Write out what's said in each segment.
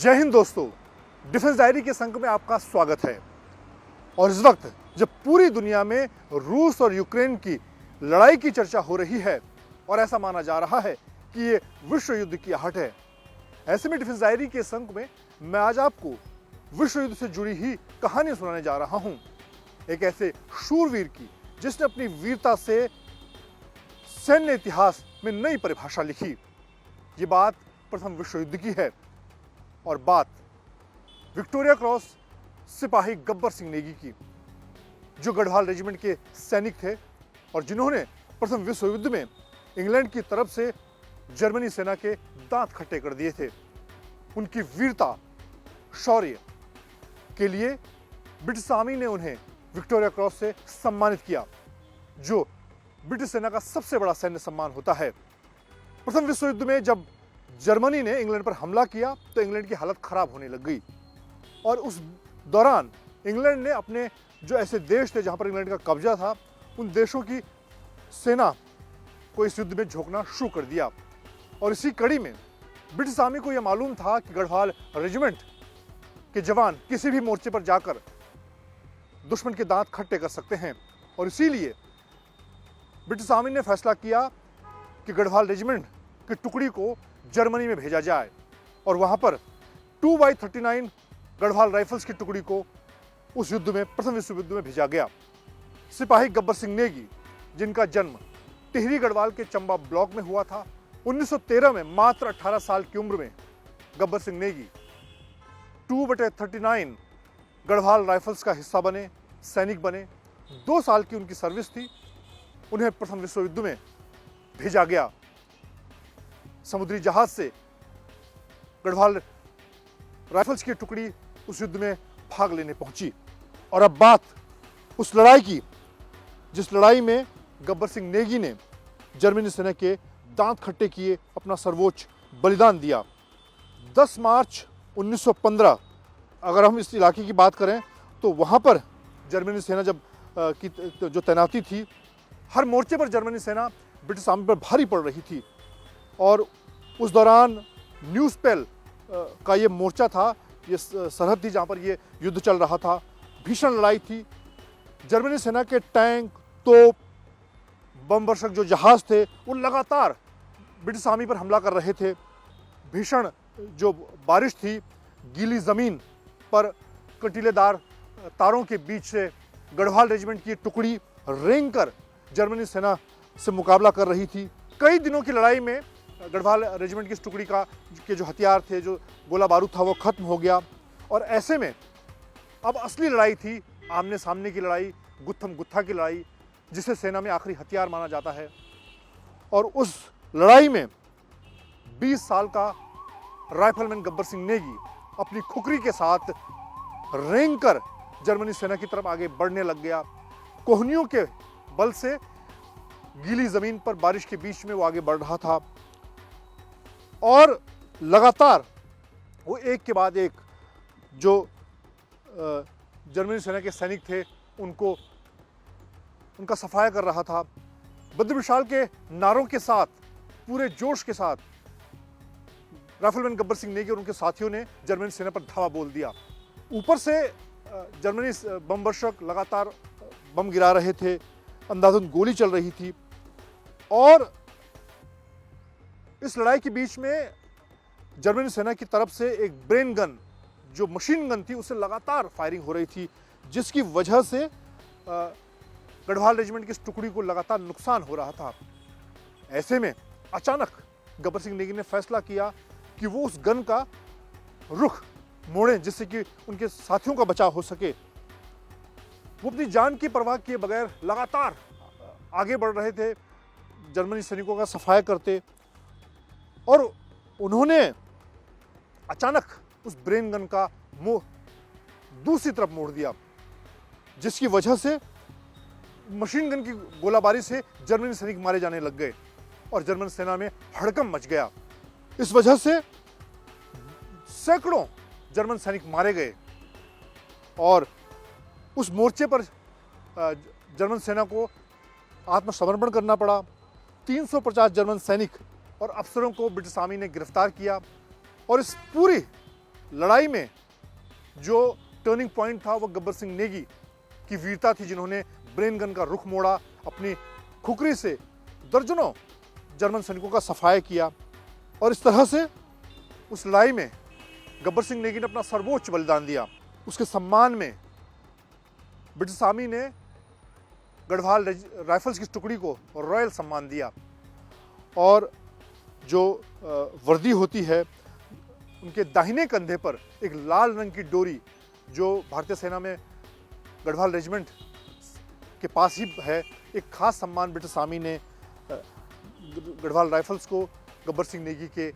जय हिंद दोस्तों, defence diary के संग में आपका स्वागत है। और इस वक्त जब पूरी दुनिया में रूस और यूक्रेन की लड़ाई की चर्चा हो रही है और ऐसा माना जा रहा है कि ये विश्व युद्ध की आहट है, ऐसे में डिफेंस डायरी के संग में मैं आज आपको विश्व युद्ध से जुड़ी ही कहानी सुनाने जा रहा हूं। एक ऐसे शूरवीर की जिसने अपनी वीरता से सैन्य इतिहास में नई परिभाषा लिखी। ये बात प्रथम विश्व युद्ध की है और बात विक्टोरिया क्रॉस सिपाही गब्बर सिंह नेगी की, जो गढ़वाल रेजिमेंट के सैनिक थे और जिन्होंने प्रथम विश्व युद्ध में इंग्लैंड की तरफ से जर्मनी सेना के दांत खट्टे कर दिए थे। उनकी वीरता शौर्य के लिए ब्रिटिश आर्मी ने उन्हें विक्टोरिया क्रॉस से सम्मानित किया, जो ब्रिटिश सेना का सबसे बड़ा सैन्य सम्मान होता है। प्रथम विश्व युद्ध में जब जर्मनी ने इंग्लैंड पर हमला किया तो इंग्लैंड की हालत खराब होने लग गई और उस दौरान इंग्लैंड ने अपने जो ऐसे देश थे जहां पर इंग्लैंड का कब्जा था, उन देशों की सेना को इस युद्ध में झोंकना शुरू कर दिया। और इसी कड़ी में ब्रिटिश आर्मी को यह मालूम था कि गढ़वाल रेजिमेंट के जवान किसी भी मोर्चे पर जाकर दुश्मन के दांत खट्टे कर सकते हैं और इसीलिए ब्रिटिश आर्मी ने फैसला किया कि गढ़वाल रेजिमेंट की टुकड़ी को जर्मनी में भेजा जाए और वहां पर 2x39 गढ़वाल राइफल्स की टुकड़ी को उस युद्ध में, प्रथम विश्व युद्ध में भेजा गया। सिपाही गब्बर सिंह नेगी, जिनका जन्म टिहरी गढ़वाल के चंबा ब्लॉक में हुआ था, 1913 में मात्र 18 साल की उम्र में गब्बर सिंह नेगी 2x39 गढ़वाल राइफल्स का हिस्सा बने, सैनिक बने। 2 साल की उनकी सर्विस थी। उन्हें प्रथम विश्व युद्ध में भेजा गया। समुद्री जहाज से गढ़वाल राइफल्स की टुकड़ी उस युद्ध में भाग लेने पहुंची। और अब बात उस लड़ाई की जिस लड़ाई में गब्बर सिंह नेगी ने जर्मनी सेना के दांत खट्टे किए, अपना सर्वोच्च बलिदान दिया। 10 मार्च 1915 अगर हम इस इलाके की बात करें तो वहां पर जर्मनी सेना की जो तैनाती थी, हर मोर्चे पर जर्मनी सेना ब्रिटिश आर्मी पर भारी पड़ रही थी। और उस दौरान न्यूज़पेल का ये मोर्चा था, ये सरहद थी जहाँ पर ये युद्ध चल रहा था। भीषण लड़ाई थी। जर्मनी सेना के टैंक, तोप, बम वर्षक जो जहाज थे वो लगातार ब्रिटिश आर्मी पर हमला कर रहे थे। भीषण जो बारिश थी, गीली ज़मीन पर कंटीलेदार तारों के बीच से गढ़वाल रेजिमेंट की टुकड़ी रेंगकर जर्मनी सेना से मुकाबला कर रही थी। कई दिनों की लड़ाई में गढ़वाल रेजिमेंट की इस टुकड़ी के जो हथियार थे, जो गोला बारूद था, वो खत्म हो गया। और ऐसे में अब असली लड़ाई थी, आमने सामने की लड़ाई, गुत्थम गुत्था की लड़ाई, जिसे सेना में आखिरी हथियार माना जाता है। और उस लड़ाई में 20 साल का राइफलमैन गब्बर सिंह नेगी अपनी खुखरी के साथ रेंगकर जर्मनी सेना की तरफ आगे बढ़ने लग गया। कोहनियों के बल से गीली जमीन पर बारिश के बीच में वो आगे बढ़ रहा था और लगातार वो एक के बाद एक जो जर्मनी सेना के सैनिक थे उनका सफाया कर रहा था। बद्र विशाल के नारों के साथ, पूरे जोश के साथ राइफलमैन गब्बर सिंह नेगी और उनके साथियों ने जर्मनी सेना पर धावा बोल दिया। ऊपर से जर्मनी बम वर्षक लगातार बम गिरा रहे थे, अंधाधुंध गोली चल रही थी। और इस लड़ाई के बीच में जर्मनी सेना की तरफ से एक ब्रेन गन, जो मशीन गन थी, उससे लगातार फायरिंग हो रही थी, जिसकी वजह से गढ़वाल रेजिमेंट की इस टुकड़ी को लगातार नुकसान हो रहा था। ऐसे में अचानक गब्बर सिंह नेगी ने फैसला किया कि वो उस गन का रुख मोड़ें जिससे कि उनके साथियों का बचाव हो सके। वो अपनी जान की परवाह किए बगैर लगातार आगे बढ़ रहे थे, जर्मनी सैनिकों का सफाया करते। और उन्होंने अचानक उस ब्रेन गन का मुंह दूसरी तरफ मोड़ दिया, जिसकी वजह से मशीन गन की गोलाबारी से जर्मनी सैनिक मारे जाने लग गए और जर्मन सेना में हड़कंप मच गया। इस वजह से सैकड़ों जर्मन सैनिक मारे गए और उस मोर्चे पर जर्मन सेना को आत्मसमर्पण करना पड़ा। 350 जर्मन सैनिक और अफसरों को ब्रिटिश आर्मी ने गिरफ्तार किया और इस पूरी लड़ाई में जो टर्निंग पॉइंट था वो गब्बर सिंह नेगी की वीरता थी, जिन्होंने ब्रेन गन का रुख मोड़ा, अपनी खुकरी से दर्जनों जर्मन सैनिकों का सफाया किया। और इस तरह से उस लड़ाई में गब्बर सिंह नेगी ने अपना सर्वोच्च बलिदान दिया। उसके सम्मान में ब्रिटिश आर्मी ने गढ़वाल राइफल्स की टुकड़ी को रॉयल सम्मान दिया। और जो वर्दी होती है, उनके दाहिने कंधे पर एक लाल रंग की डोरी, जो भारतीय सेना में गढ़वाल रेजिमेंट के पास ही है, एक खास सम्मान ब्रिटिश आर्मी ने गढ़वाल राइफल्स को गब्बर सिंह नेगी के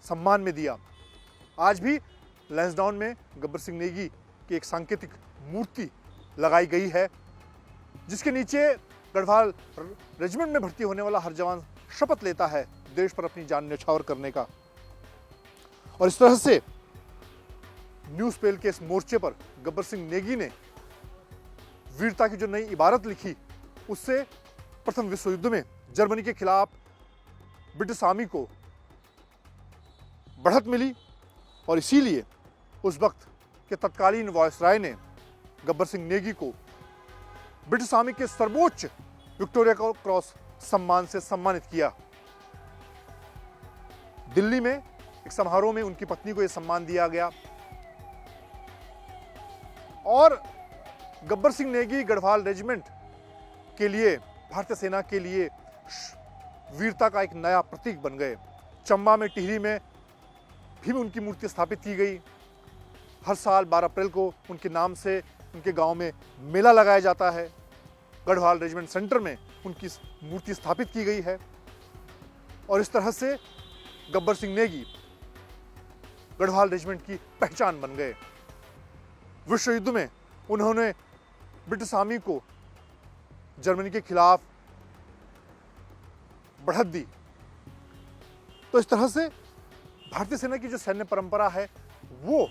सम्मान में दिया। आज भी लैंसडाउन में गब्बर सिंह नेगी की एक सांकेतिक मूर्ति लगाई गई है, जिसके नीचे गढ़वाल रेजिमेंट में भर्ती होने वाला हर जवान शपथ लेता है देश पर अपनी जान न्यौछावर करने का। और इस तरह से न्यूज़ पेल के इस मोर्चे पर गब्बर सिंह नेगी ने वीरता की जो नई इबारत लिखी, उससे प्रथम विश्व युद्ध में जर्मनी के खिलाफ ब्रिटिश आर्मी को बढ़त मिली। और इसीलिए उस वक्त के तत्कालीन वायसराय ने गब्बर सिंह नेगी को ब्रिटिश आर्मी के सर्वोच्च विक्टोरिया क्रॉस सम्मान से सम्मानित किया। दिल्ली में एक समारोह में उनकी पत्नी को यह सम्मान दिया गया। और गब्बर सिंह नेगी गढ़वाल रेजिमेंट के लिए, भारतीय सेना के लिए वीरता का एक नया प्रतीक बन गए। चंबा में, टिहरी में भी उनकी मूर्ति स्थापित की गई। हर साल 12 अप्रैल को उनके नाम से उनके गांव में मेला लगाया जाता है। गढ़वाल रेजिमेंट सेंटर में उनकी मूर्ति स्थापित की गई है। और इस तरह से गब्बर सिंह नेगी गढ़वाल रेजिमेंट की पहचान बन गए। विश्व युद्ध में उन्होंने ब्रिटिश आर्मी को जर्मनी के खिलाफ बढ़त दी। तो इस तरह से भारतीय सेना की जो सैन्य परंपरा है, वो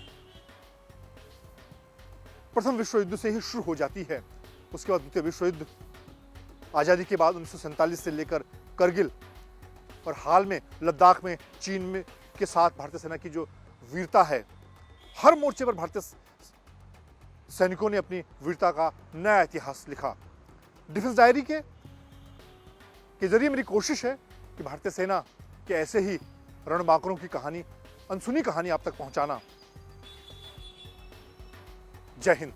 प्रथम विश्व युद्ध से ही शुरू हो जाती है। उसके बाद द्वितीय विश्व युद्ध, आजादी के बाद 1947 से लेकर करगिल, और हाल में लद्दाख में चीन में के साथ भारतीय सेना की जो वीरता है, हर मोर्चे पर भारतीय सैनिकों ने अपनी वीरता का नया इतिहास लिखा। डिफेंस डायरी के जरिए मेरी कोशिश है कि भारतीय सेना के ऐसे ही रणबांकुरों की कहानी, अनसुनी कहानी आप तक पहुंचाना। जय हिंद।